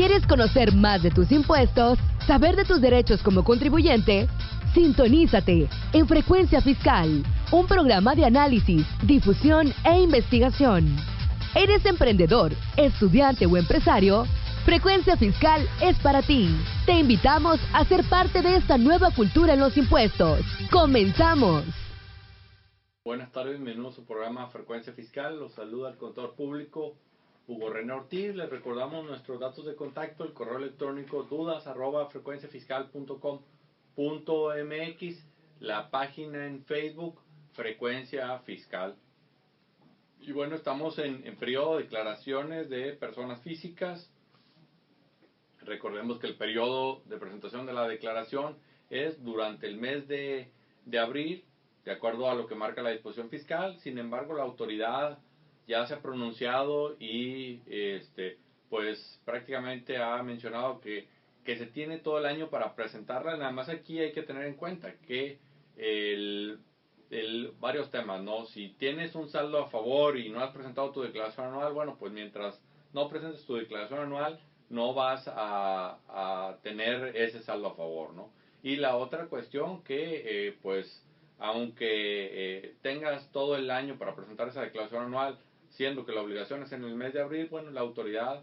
¿Quieres conocer más de tus impuestos? ¿Saber de tus derechos como contribuyente? Sintonízate en Frecuencia Fiscal, un programa de análisis, difusión e investigación. ¿Eres emprendedor, estudiante o empresario? Frecuencia Fiscal es para ti. Te invitamos a ser parte de esta nueva cultura en los impuestos. ¡Comenzamos! Buenas tardes, bienvenidos a su programa Frecuencia Fiscal. Los saluda el contador público Hugo René Ortiz. Les recordamos nuestros datos de contacto, el correo electrónico dudas@frecuenciafiscal.com.mx, la página en Facebook Frecuencia Fiscal. Y bueno, estamos en periodo de declaraciones de personas físicas. Recordemos que el periodo de presentación de la declaración es durante el mes de abril, de acuerdo a lo que marca la disposición fiscal. Sin embargo, la autoridad ya se ha pronunciado y pues prácticamente ha mencionado que se tiene todo el año para presentarla. Nada más aquí hay que tener en cuenta que varios temas, ¿no? Si tienes un saldo a favor y no has presentado tu declaración anual, bueno, pues mientras no presentes tu declaración anual, no vas a tener ese saldo a favor, ¿no? Y la otra cuestión que, pues, aunque tengas todo el año para presentar esa declaración anual, siendo que la obligación es en el mes de abril, bueno, la autoridad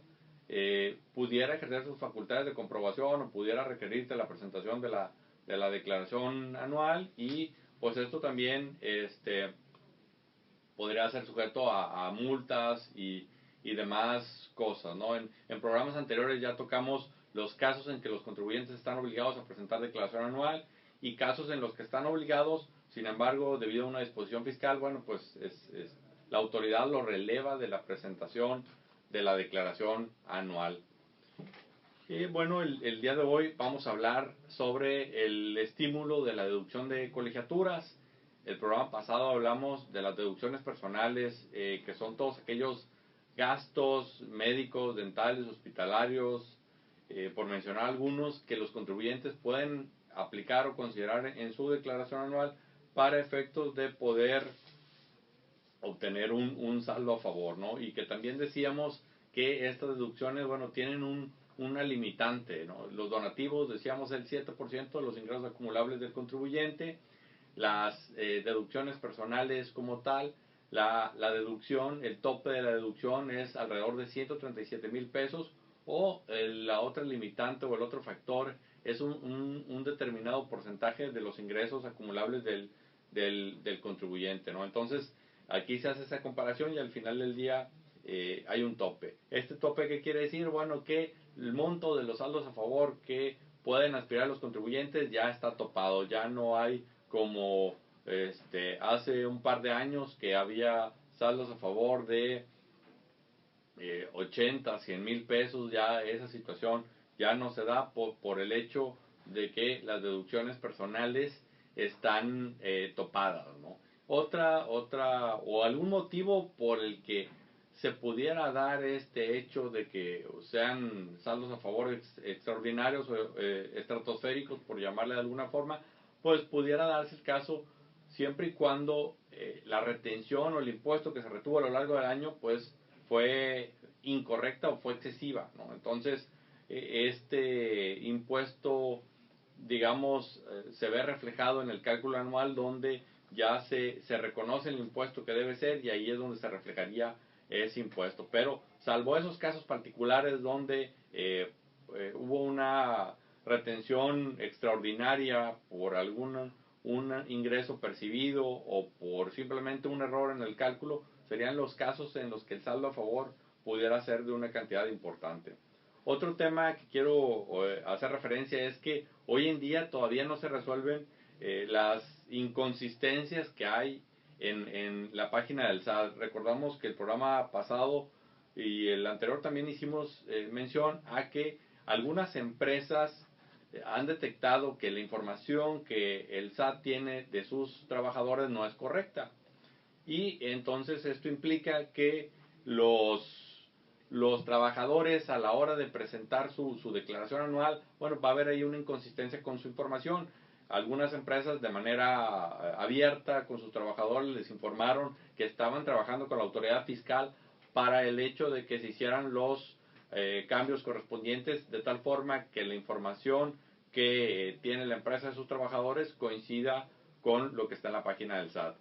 pudiera ejercer sus facultades de comprobación o pudiera requerirte la presentación de la declaración anual, y pues esto también podría ser sujeto a multas y demás cosas, ¿no? En programas anteriores ya tocamos los casos en que los contribuyentes están obligados a presentar declaración anual y casos en los que están obligados, sin embargo, debido a una disposición fiscal, bueno, pues la autoridad lo releva de la presentación de la declaración anual. Y bueno, el día de hoy vamos a hablar sobre el estímulo de la deducción de colegiaturas. El programa pasado hablamos de las deducciones personales, que son todos aquellos gastos médicos, dentales, hospitalarios, por mencionar algunos, que los contribuyentes pueden aplicar o considerar en su declaración anual para efectos de poder obtener un saldo a favor, ¿no? Y que también decíamos que estas deducciones, bueno, tienen una limitante, ¿no? Los donativos, decíamos, el 7% de los ingresos acumulables del contribuyente. Las deducciones personales como tal, la deducción, el tope de la deducción es alrededor de 137,000 pesos, o la otra limitante o el otro factor es un determinado porcentaje de los ingresos acumulables del contribuyente, ¿no? Entonces, aquí se hace esa comparación y al final del día hay un tope. ¿Este tope qué quiere decir? Bueno, que el monto de los saldos a favor que pueden aspirar los contribuyentes ya está topado, ya no hay como hace un par de años que había saldos a favor de 80, 100,000 pesos. Ya esa situación ya no se da por el hecho de que las deducciones personales están topadas, ¿no? Otra o algún motivo por el que se pudiera dar este hecho de que sean saldos a favor extraordinarios o estratosféricos, por llamarle de alguna forma, pues pudiera darse el caso siempre y cuando la retención o el impuesto que se retuvo a lo largo del año pues fue incorrecta o fue excesiva, ¿no? Entonces este impuesto, digamos, se ve reflejado en el cálculo anual, donde ya se reconoce el impuesto que debe ser, y ahí es donde se reflejaría ese impuesto. Pero salvo esos casos particulares donde hubo una retención extraordinaria por un ingreso percibido o por simplemente un error en el cálculo, serían los casos en los que el saldo a favor pudiera ser de una cantidad importante. Otro tema que quiero hacer referencia es que hoy en día todavía no se resuelven las inconsistencias que hay en la página del SAT. Recordamos que el programa pasado y el anterior también hicimos mención a que algunas empresas han detectado que la información que el SAT tiene de sus trabajadores no es correcta, y entonces esto implica que los trabajadores, a la hora de presentar su declaración anual, bueno, va a haber ahí una inconsistencia con su información. Algunas empresas, de manera abierta con sus trabajadores, les informaron que estaban trabajando con la autoridad fiscal para el hecho de que se hicieran los cambios correspondientes de tal forma que la información que tiene la empresa de sus trabajadores coincida con lo que está en la página del SAT.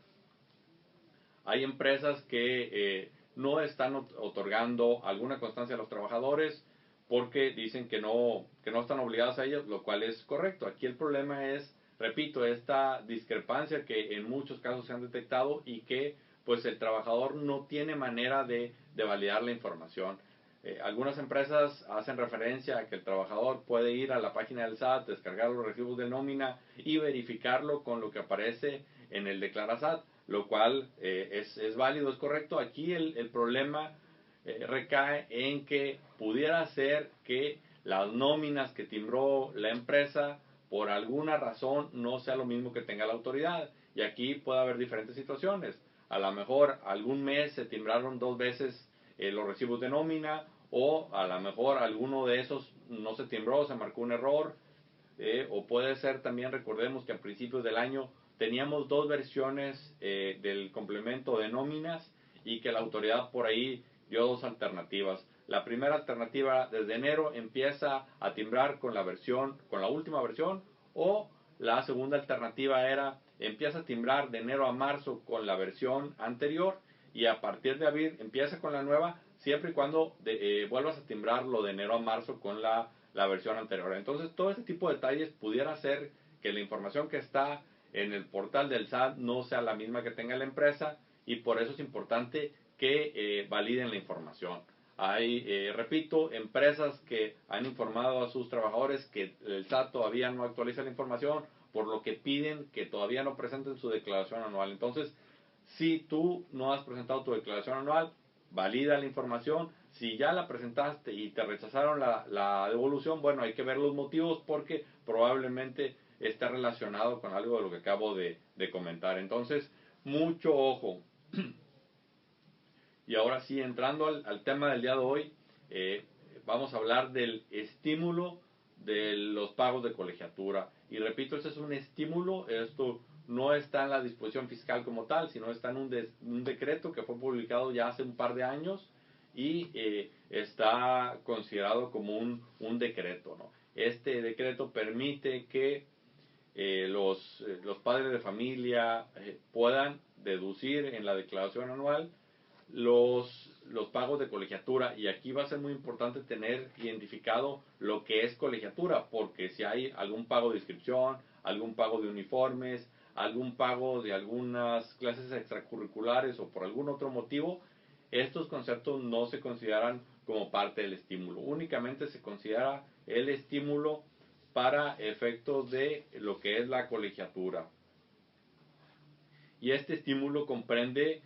Hay empresas que no están otorgando alguna constancia a los trabajadores porque dicen que no están obligadas a ello, lo cual es correcto. Aquí el problema es, repito, esta discrepancia que en muchos casos se han detectado y que pues el trabajador no tiene manera de validar la información. Algunas empresas hacen referencia a que el trabajador puede ir a la página del SAT, descargar los recibos de nómina y verificarlo con lo que aparece en el DeclaraSAT, lo cual es válido, es correcto. Aquí el problema recae en que pudiera ser que las nóminas que timbró la empresa por alguna razón no sea lo mismo que tenga la autoridad. Y aquí puede haber diferentes situaciones. A lo mejor algún mes se timbraron 2 veces los recibos de nómina, o a lo mejor alguno de esos no se timbró, se marcó un error, o puede ser también, recordemos que a principios del año teníamos 2 versiones del complemento de nóminas y que la autoridad por ahí dio 2 alternativas. La primera alternativa, desde enero empieza a timbrar con la última versión, o la segunda alternativa era empieza a timbrar de enero a marzo con la versión anterior y a partir de abril empieza con la nueva, siempre y cuando vuelvas a timbrar lo de enero a marzo con la versión anterior. Entonces, todo este tipo de detalles pudiera hacer que la información que está en el portal del SAT no sea la misma que tenga la empresa, y por eso es importante que validen la información. Hay, repito, empresas que han informado a sus trabajadores que el SAT todavía no actualiza la información, por lo que piden que todavía no presenten su declaración anual. Entonces, si tú no has presentado tu declaración anual, valida la información. Si ya la presentaste y te rechazaron la devolución, bueno, hay que ver los motivos porque probablemente está relacionado con algo de lo que acabo de comentar. Entonces, mucho ojo. Y ahora sí, entrando al tema del día de hoy, vamos a hablar del estímulo de los pagos de colegiatura. Y repito, este es un estímulo, esto no está en la disposición fiscal como tal, sino está en un decreto que fue publicado ya hace un par de años y está considerado como un decreto, ¿no? Este decreto permite que los padres de familia puedan deducir en la declaración anual los pagos de colegiatura. Y aquí va a ser muy importante tener identificado lo que es colegiatura, porque si hay algún pago de inscripción, algún pago de uniformes, algún pago de algunas clases extracurriculares o por algún otro motivo, estos conceptos no se consideran como parte del estímulo. Únicamente se considera el estímulo para efectos de lo que es la colegiatura. Y este estímulo comprende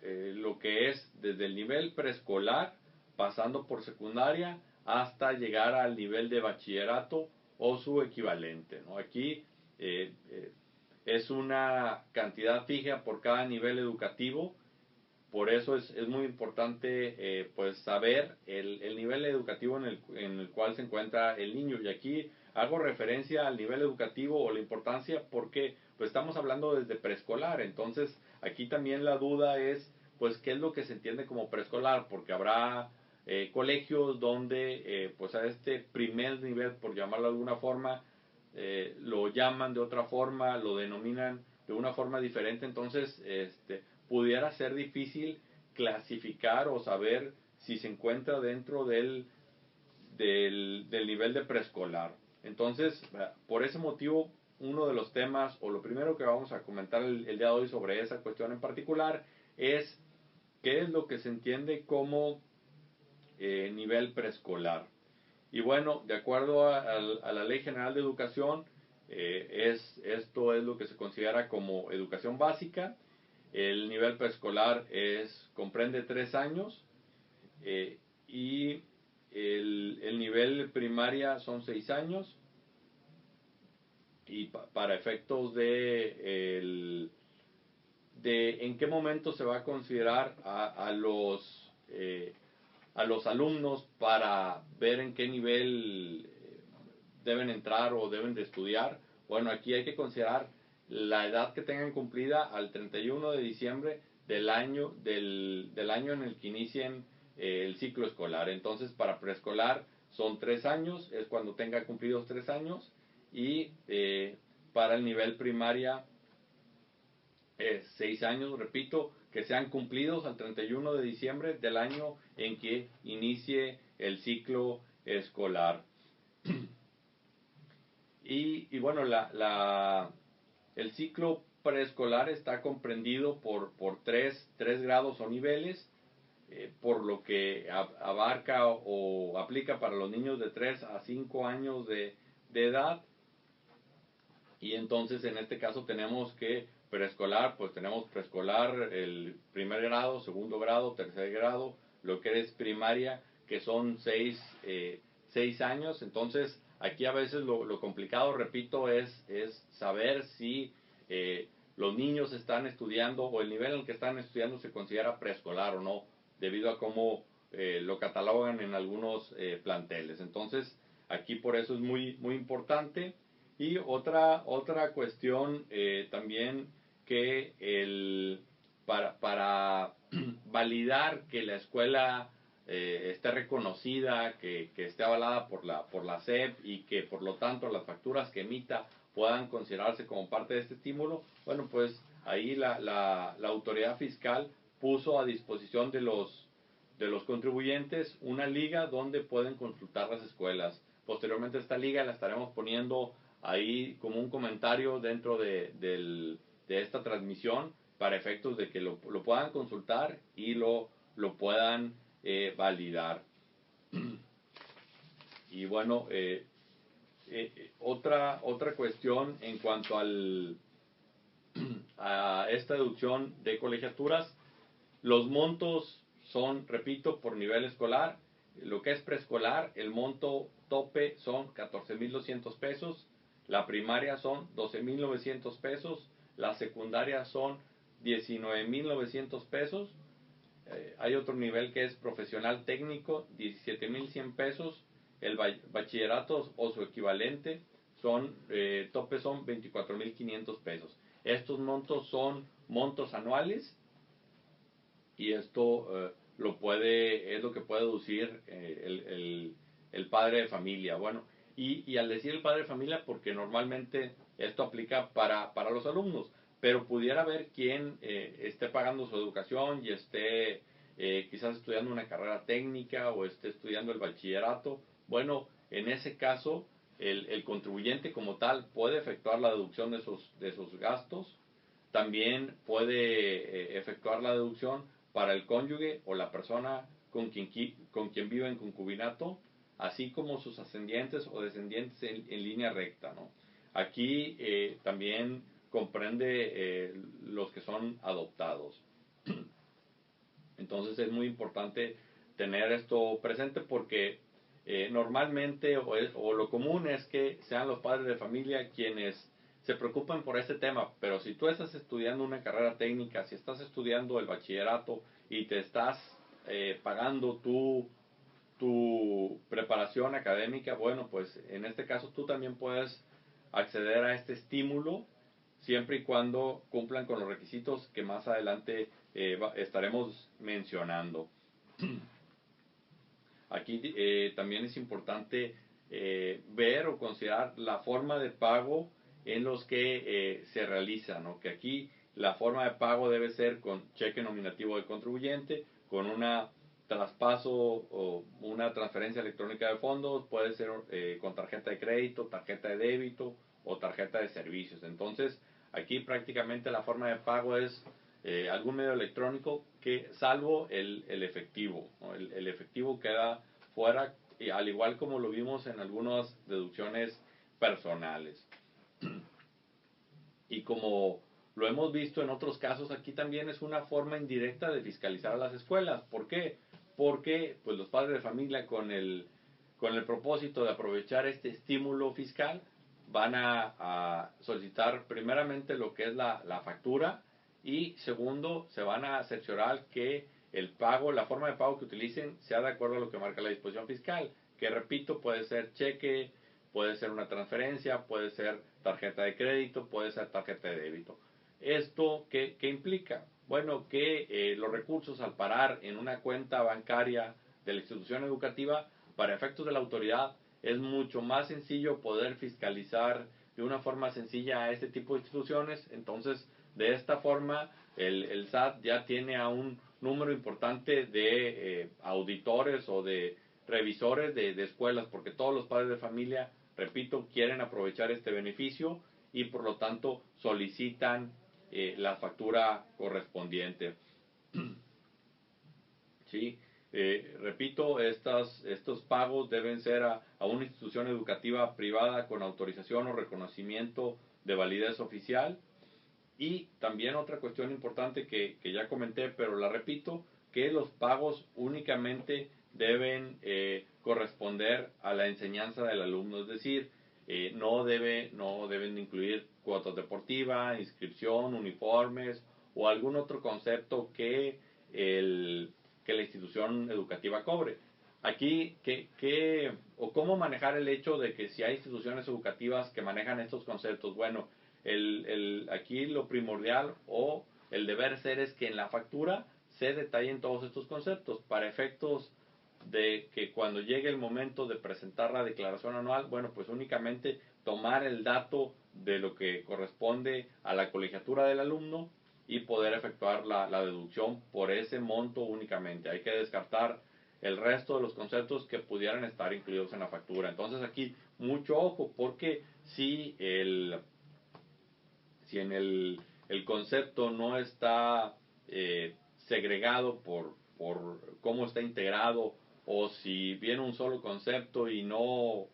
lo que es desde el nivel preescolar, pasando por secundaria, hasta llegar al nivel de bachillerato o su equivalente, ¿no? Aquí es una cantidad fija por cada nivel educativo. Por eso es muy importante pues saber el nivel educativo en el cual se encuentra el niño. Y aquí hago referencia al nivel educativo o la importancia porque pues estamos hablando desde preescolar. Entonces aquí también la duda es pues qué es lo que se entiende como preescolar, porque habrá colegios donde pues a este primer nivel, por llamarlo de alguna forma, lo llaman de otra forma, lo denominan de una forma diferente. Entonces pudiera ser difícil clasificar o saber si se encuentra dentro del nivel de preescolar. Entonces, por ese motivo, uno de los temas, o lo primero que vamos a comentar el día de hoy sobre esa cuestión en particular, es qué es lo que se entiende como nivel preescolar. Y bueno, de acuerdo a la Ley General de Educación, esto es lo que se considera como educación básica. El nivel preescolar comprende 3 años y el nivel primaria son 6 años. Y para efectos de en qué momento se va a considerar a los alumnos para ver en qué nivel deben entrar o deben de estudiar. Bueno, aquí hay que considerar la edad que tengan cumplida al 31 de diciembre del año en el que inicien el ciclo escolar. Entonces, para preescolar son 3 años, es cuando tenga cumplidos 3 años, y para el nivel primaria 6 años, repito, que sean cumplidos al 31 de diciembre del año en que inicie el ciclo escolar. Y bueno, el ciclo preescolar está comprendido por tres grados o niveles, por lo que abarca o aplica para los niños de 3 a 5 años de edad. Y entonces en este caso tenemos que preescolar, pues tenemos preescolar el primer grado, segundo grado, tercer grado, lo que es primaria, que son 6 años. Entonces aquí a veces lo complicado, repito, es saber si los niños están estudiando o el nivel en el que están estudiando se considera preescolar o no, debido a cómo lo catalogan en algunos planteles. Entonces aquí por eso es muy importante. Y otra cuestión también, que para validar que la escuela esté reconocida, que esté avalada por la SEP, y que por lo tanto las facturas que emita puedan considerarse como parte de este estímulo, bueno, pues ahí la autoridad fiscal puso a disposición de los contribuyentes una liga donde pueden consultar las escuelas. Posteriormente esta liga la estaremos poniendo ahí como un comentario dentro de esta transmisión, para efectos de que lo puedan consultar y lo puedan validar. Y bueno, otra cuestión en cuanto a esta deducción de colegiaturas: los montos son, repito, por nivel escolar. Lo que es preescolar, el monto tope son 14,200 pesos, la primaria son 12,900 pesos, la secundaria son 19,900 pesos. Hay otro nivel que es profesional técnico, 17,100 pesos. El bachillerato o su equivalente tope son 24,500 pesos. Estos montos son montos anuales, y esto es lo que puede deducir el padre de familia. Bueno, y al decir el padre de familia, porque normalmente esto aplica para los alumnos, pero pudiera haber quien esté pagando su educación y esté quizás estudiando una carrera técnica o esté estudiando el bachillerato. Bueno, en ese caso el contribuyente como tal puede efectuar la deducción de esos gastos. También puede efectuar la deducción para el cónyuge o la persona con quien vive en concubinato, así como sus ascendientes o descendientes en línea recta, ¿no? Aquí también comprende los que son adoptados. Entonces es muy importante tener esto presente, porque normalmente o lo común es que sean los padres de familia quienes se preocupan por este tema. Pero si tú estás estudiando una carrera técnica, si estás estudiando el bachillerato y te estás pagando tu preparación académica, bueno, pues en este caso tú también puedes acceder a este estímulo, siempre y cuando cumplan con los requisitos que más adelante estaremos mencionando. Aquí también es importante ver o considerar la forma de pago en los que se realiza, ¿no? Que aquí la forma de pago debe ser con cheque nominativo del contribuyente, con una traspaso o una transferencia electrónica de fondos, puede ser con tarjeta de crédito, tarjeta de débito o tarjeta de servicios. Entonces aquí prácticamente la forma de pago es algún medio electrónico, que salvo el efectivo, ¿no? El efectivo queda fuera, al igual como lo vimos en algunas deducciones personales. Y como lo hemos visto en otros casos, aquí también es una forma indirecta de fiscalizar a las escuelas. ¿Por qué? Porque pues los padres de familia, con el propósito de aprovechar este estímulo fiscal, van a solicitar primeramente lo que es la factura, y segundo, se van a cerciorar que el pago, la forma de pago que utilicen, sea de acuerdo a lo que marca la disposición fiscal, que repito, puede ser cheque, puede ser una transferencia, puede ser tarjeta de crédito, puede ser tarjeta de débito. ¿Esto qué implica? Bueno, que los recursos al parar en una cuenta bancaria de la institución educativa, para efectos de la autoridad, es mucho más sencillo poder fiscalizar de una forma sencilla a este tipo de instituciones. Entonces, de esta forma, el SAT ya tiene a un número importante de auditores o de revisores de escuelas, porque todos los padres de familia, repito, quieren aprovechar este beneficio y por lo tanto solicitan la factura correspondiente. ¿Sí? Repito, estos pagos deben ser a una institución educativa privada con autorización o reconocimiento de validez oficial. Y también otra cuestión importante que ya comenté, pero la repito, que los pagos únicamente deben corresponder a la enseñanza del alumno, es decir, no deben incluir cuotas deportivas, inscripción, uniformes o algún otro concepto que la institución educativa cobre. Aquí, o cómo manejar el hecho de que si hay instituciones educativas que manejan estos conceptos? Bueno, aquí lo primordial o el deber ser es que en la factura se detallen todos estos conceptos para efectos de que cuando llegue el momento de presentar la declaración anual, bueno, pues únicamente tomar el dato de lo que corresponde a la colegiatura del alumno y poder efectuar la deducción por ese monto únicamente. Hay que descartar el resto de los conceptos que pudieran estar incluidos en la factura. Entonces aquí mucho ojo, porque si en el concepto no está segregado por cómo está integrado, o si viene un solo concepto y no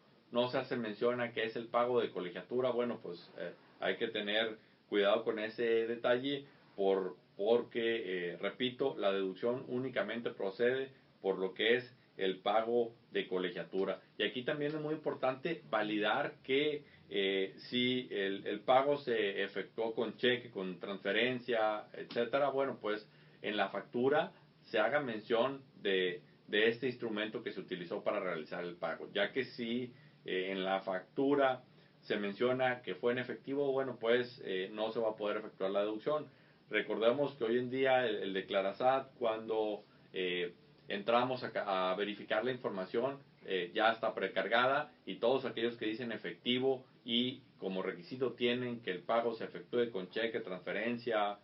se hace mención a que es el pago de colegiatura, bueno, pues hay que tener cuidado con ese detalle porque, repito, la deducción únicamente procede por lo que es el pago de colegiatura. Y aquí también es muy importante validar que si el pago se efectuó con cheque, con transferencia, etcétera, bueno, pues en la factura se haga mención de este instrumento que se utilizó para realizar el pago, ya que si en la factura se menciona que fue en efectivo, bueno, pues no se va a poder efectuar la deducción. Recordemos que hoy en día el Declarasat, cuando entramos a verificar la información, ya está precargada, y todos aquellos que dicen efectivo y como requisito tienen que el pago se efectúe con cheque, transferencia,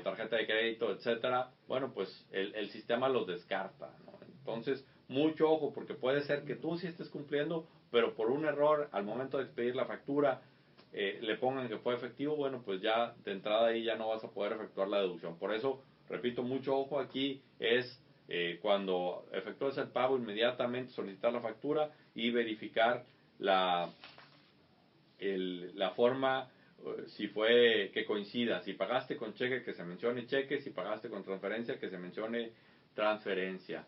tarjeta de crédito, etcétera, bueno, pues el sistema los descarta, ¿no? Entonces, mucho ojo, porque puede ser que tú sí estés cumpliendo, pero por un error al momento de expedir la factura le pongan que fue efectivo, bueno, pues ya de entrada ahí ya no vas a poder efectuar la deducción. Por eso, repito, mucho ojo aquí es cuando efectúes el pago, inmediatamente solicitar la factura y verificar la forma, si fue que coincida. Si pagaste con cheque, que se mencione cheque; si pagaste con transferencia, que se mencione transferencia.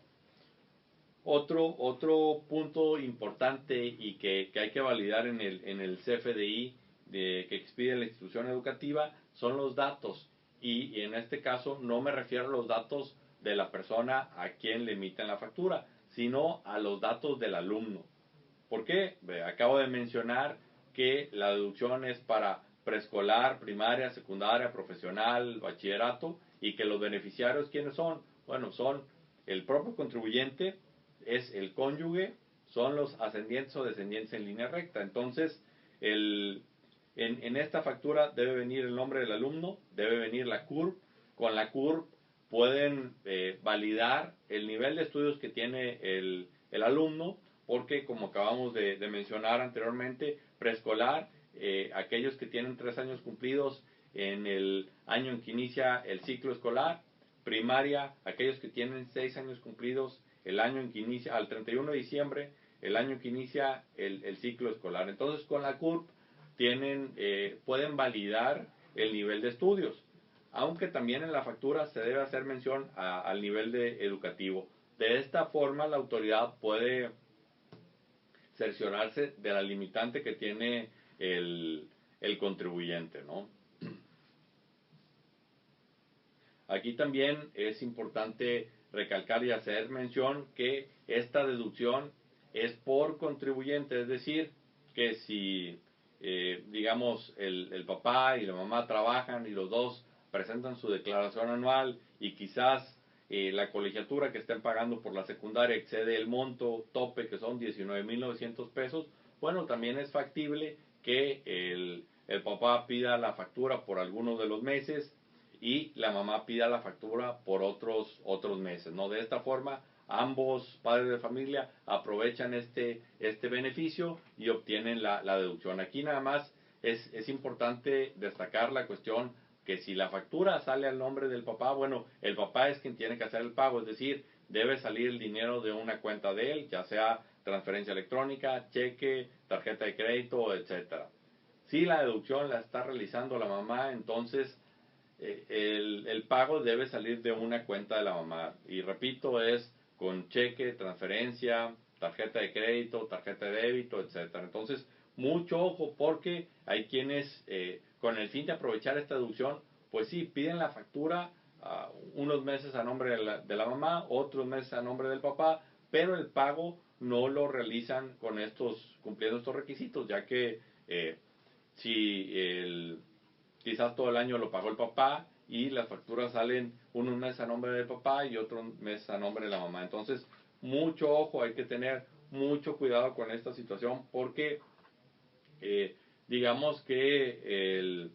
Otro punto importante y que hay que validar en el CFDI que expide la institución educativa son los datos. Y en este caso no me refiero a los datos de la persona a quien le emiten la factura, sino a los datos del alumno. ¿Por qué? Acabo de mencionar que la deducción es para preescolar, primaria, secundaria, profesional, bachillerato, y que los beneficiarios, ¿quiénes son? Bueno, son el propio contribuyente, es el cónyuge, son los ascendientes o descendientes en línea recta. Entonces, en esta factura debe venir el nombre del alumno, debe venir la CURP. Con la CURP pueden validar el nivel de estudios que tiene el alumno, porque como acabamos de mencionar anteriormente, preescolar, aquellos que tienen 3 años cumplidos en el año en que inicia el ciclo escolar; primaria, aquellos que tienen 6 años cumplidos el año en que inicia, al 31 de diciembre, el año que inicia el ciclo escolar. Entonces, con la CURP pueden validar el nivel de estudios, aunque también en la factura se debe hacer mención al nivel educativo. De esta forma, la autoridad puede cerciorarse de la limitante que tiene el contribuyente, ¿no? Aquí también es importante recalcar y hacer mención que esta deducción es por contribuyente, es decir, que si digamos el papá y la mamá trabajan y los dos presentan su declaración anual y quizás la colegiatura que estén pagando por la secundaria excede el monto tope, que son 19,900 pesos, bueno, también es factible que el papá pida la factura por algunos de los meses y la mamá pida la factura por otros meses, ¿no? De esta forma, ambos padres de familia aprovechan este beneficio y obtienen la deducción. Aquí nada más es importante destacar la cuestión que si la factura sale al nombre del papá, bueno, el papá es quien tiene que hacer el pago, es decir, debe salir el dinero de una cuenta de él, ya sea transferencia electrónica, cheque, tarjeta de crédito, etcétera. Si la deducción la está realizando la mamá, entonces el pago debe salir de una cuenta de la mamá. Y repito, es con cheque, transferencia, tarjeta de crédito, tarjeta de débito, etcétera. Entonces, mucho ojo porque hay quienes, con el fin de aprovechar esta deducción, pues sí, piden la factura unos meses a nombre de la mamá, otros meses a nombre del papá, pero el pago no lo realizan cumpliendo estos requisitos, ya que si quizás todo el año lo pagó el papá y las facturas salen unos meses a nombre del papá y otros meses a nombre de la mamá. Entonces, mucho ojo, hay que tener mucho cuidado con esta situación porque digamos que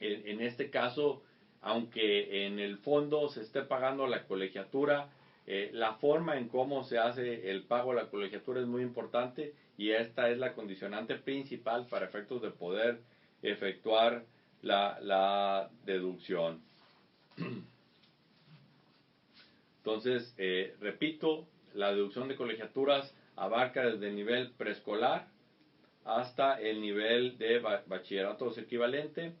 en este caso, aunque en el fondo se esté pagando la colegiatura, la forma en cómo se hace el pago de la colegiatura es muy importante y esta es la condicionante principal para efectos de poder efectuar la deducción. Entonces, repito, la deducción de colegiaturas abarca desde el nivel preescolar hasta el nivel de bachillerato equivalente.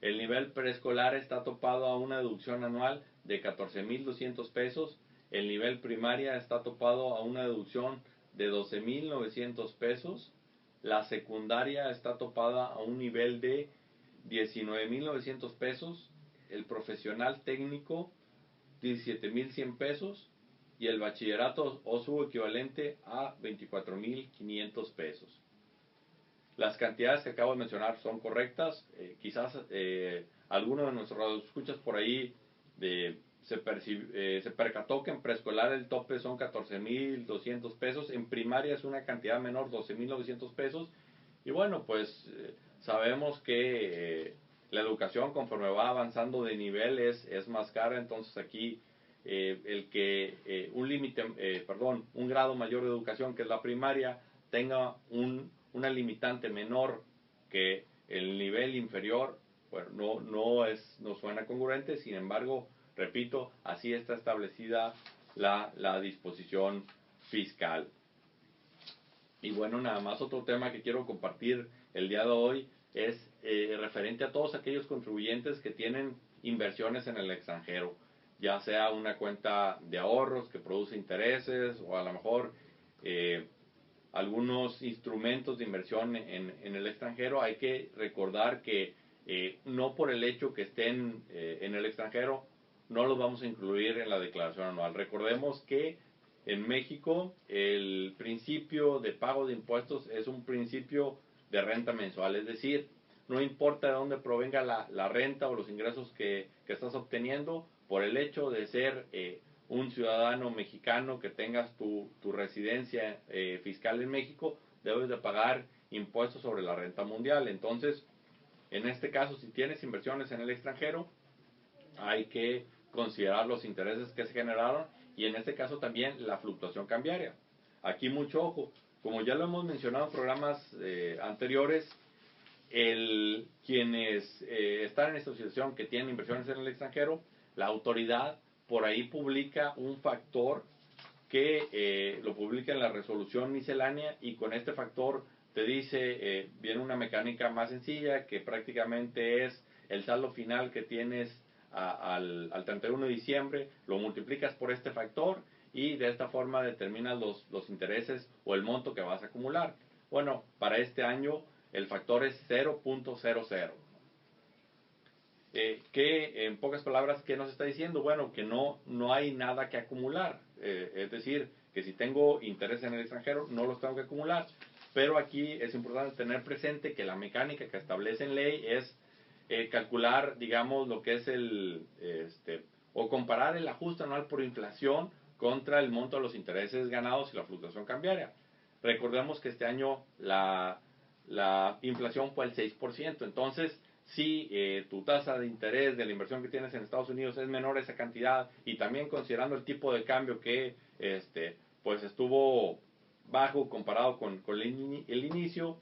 El nivel preescolar está topado a una deducción anual de 14,200 pesos. El nivel primaria está topado a una deducción de 12,900 pesos. La secundaria está topada a un nivel de 19,900 pesos. El profesional técnico, 17,100 pesos. Y el bachillerato o su equivalente a 24,500 pesos. Las cantidades que acabo de mencionar son correctas. Quizás alguno de nuestros escuchas por ahí se percató que en preescolar el tope son 14,200 pesos. En primaria es una cantidad menor, 12,900 pesos. Y bueno, pues sabemos que la educación conforme va avanzando de nivel es más cara. Entonces aquí un grado mayor de educación, que es la primaria, tenga una limitante menor que el nivel inferior, bueno, no suena congruente. Sin embargo, repito, así está establecida la disposición fiscal. Y bueno, nada más otro tema que quiero compartir el día de hoy es referente a todos aquellos contribuyentes que tienen inversiones en el extranjero, ya sea una cuenta de ahorros que produce intereses o a lo mejor algunos instrumentos de inversión en el extranjero. Hay que recordar que no por el hecho que estén en el extranjero no los vamos a incluir en la declaración anual. Recordemos que en México el principio de pago de impuestos es un principio de renta mensual, es decir, no importa de dónde provenga la renta o los ingresos que estás obteniendo, por el hecho de ser un ciudadano mexicano que tengas tu residencia fiscal en México, debes de pagar impuestos sobre la renta mundial. Entonces, en este caso, si tienes inversiones en el extranjero, hay que considerar los intereses que se generaron y en este caso también la fluctuación cambiaria. Aquí mucho ojo, como ya lo hemos mencionado en programas anteriores, quienes están en esta situación que tienen inversiones en el extranjero, la autoridad por ahí publica un factor que lo publica en la resolución miscelánea y con este factor te dice, viene una mecánica más sencilla que prácticamente es el saldo final que tienes al 31 de diciembre, lo multiplicas por este factor y de esta forma determinas los intereses o el monto que vas a acumular. Bueno, para este año el factor es 0.00. Que en pocas palabras, ¿qué nos está diciendo? Bueno, que no hay nada que acumular. Es decir, que si tengo interés en el extranjero, no los tengo que acumular. Pero aquí es importante tener presente que la mecánica que establece en ley es calcular, digamos, lo que es o comparar el ajuste anual por inflación contra el monto de los intereses ganados y la fluctuación cambiaria. Recordemos que este año la inflación fue al 6%, entonces si tu tasa de interés de la inversión que tienes en Estados Unidos es menor a esa cantidad, y también considerando el tipo de cambio que pues estuvo bajo comparado con el inicio,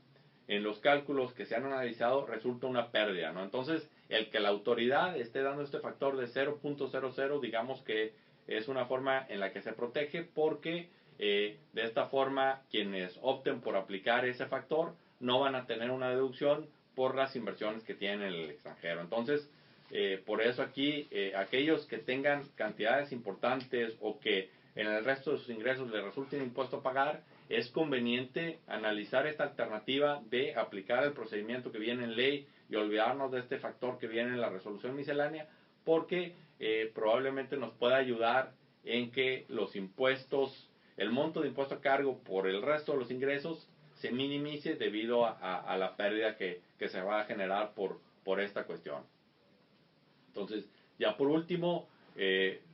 en los cálculos que se han analizado resulta una pérdida, ¿no? Entonces, el que la autoridad esté dando este factor de 0.00, digamos que es una forma en la que se protege, porque de esta forma quienes opten por aplicar ese factor no van a tener una deducción por las inversiones que tienen en el extranjero. Entonces, por eso aquí, aquellos que tengan cantidades importantes o que en el resto de sus ingresos les resulte un impuesto a pagar, es conveniente analizar esta alternativa de aplicar el procedimiento que viene en ley y olvidarnos de este factor que viene en la resolución miscelánea, porque probablemente nos pueda ayudar en que los impuestos, el monto de impuesto a cargo por el resto de los ingresos se minimice debido a la pérdida que se va a generar por esta cuestión. Entonces, ya por último,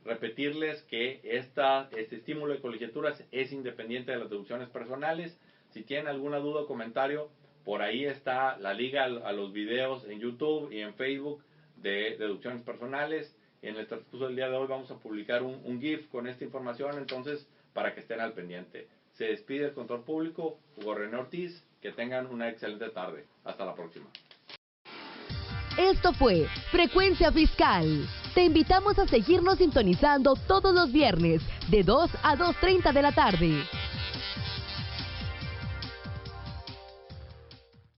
repetirles que este estímulo de colegiaturas es independiente de las deducciones personales. Si tienen alguna duda o comentario, por ahí está la liga a los videos en YouTube y en Facebook de deducciones personales. En el transcurso del día de hoy vamos a publicar un GIF con esta información, entonces, para que estén al pendiente. Se despide el Contador Público, Hugo René Ortiz. Que tengan una excelente tarde. Hasta la próxima. Esto fue Frecuencia Fiscal. Te invitamos a seguirnos sintonizando todos los viernes de 2 a 2:30 de la tarde.